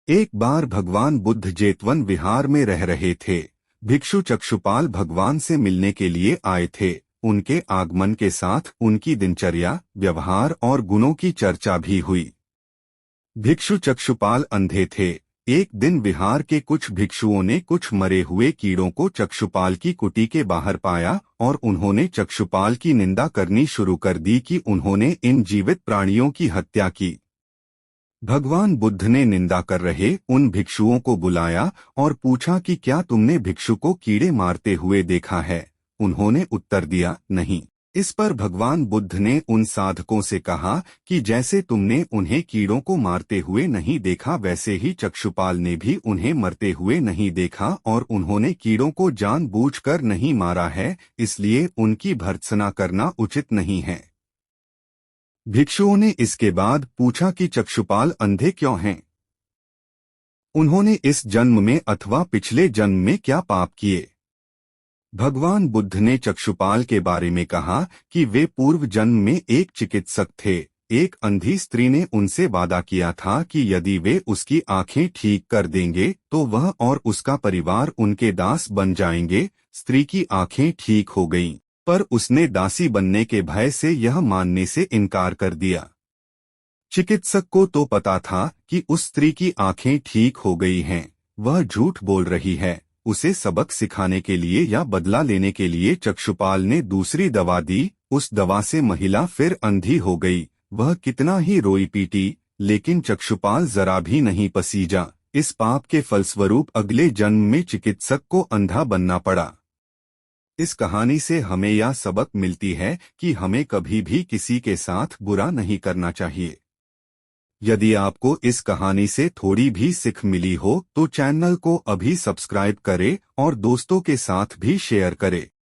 एक बार भगवान बुद्ध जेतवन विहार में रह रहे थे। भिक्षु चक्षुपाल भगवान से मिलने के लिए आए थे। उनके आगमन के साथ उनकी दिनचर्या, व्यवहार और गुणों की चर्चा भी हुई। भिक्षु चक्षुपाल अंधे थे। एक दिन विहार के कुछ भिक्षुओं ने कुछ मरे हुए कीड़ों को चक्षुपाल की कुटी के बाहर पाया और उन्होंने चक्षुपाल की निंदा करनी शुरू कर दी कि उन्होंने इन जीवित प्राणियों की हत्या की। भगवान बुद्ध ने निंदा कर रहे उन भिक्षुओं को बुलाया और पूछा कि क्या तुमने भिक्षु को कीड़े मारते हुए देखा है? उन्होंने उत्तर दिया, नहीं। इस पर भगवान बुद्ध ने उन साधकों से कहा कि जैसे तुमने उन्हें कीड़ों को मारते हुए नहीं देखा, वैसे ही चक्षुपाल ने भी उन्हें मरते हुए नहीं देखा और उन्होंने कीड़ों को जानबूझकर नहीं मारा है, इसलिए उनकी भर्त्सना करना उचित नहीं है। भिक्षुओं ने इसके बाद पूछा कि चक्षुपाल अंधे क्यों हैं? उन्होंने इस जन्म में अथवा पिछले जन्म में क्या पाप किए? भगवान बुद्ध ने चक्षुपाल के बारे में कहा कि वे पूर्व जन्म में एक चिकित्सक थे। एक अंधी स्त्री ने उनसे वादा किया था कि यदि वे उसकी आंखें ठीक कर देंगे तो वह और उसका परिवार उनके दास बन जाएंगे। स्त्री की आंखें ठीक हो गईं, पर उसने दासी बनने के भय से यह मानने से इनकार कर दिया। चिकित्सक को तो पता था कि उस स्त्री की आंखें ठीक हो गई हैं, वह झूठ बोल रही है। उसे सबक सिखाने के लिए या बदला लेने के लिए चक्षुपाल ने दूसरी दवा दी। उस दवा से महिला फिर अंधी हो गई। वह कितना ही रोई पीटी, लेकिन चक्षुपाल जरा भी नहीं पसीजा। इस पाप के फलस्वरूप अगले जन्म में चिकित्सक को अंधा बनना पड़ा। इस कहानी से हमें यह सबक मिलती है कि हमें कभी भी किसी के साथ बुरा नहीं करना चाहिए। यदि आपको इस कहानी से थोड़ी भी सीख मिली हो तो चैनल को अभी सब्सक्राइब करें और दोस्तों के साथ भी शेयर करें।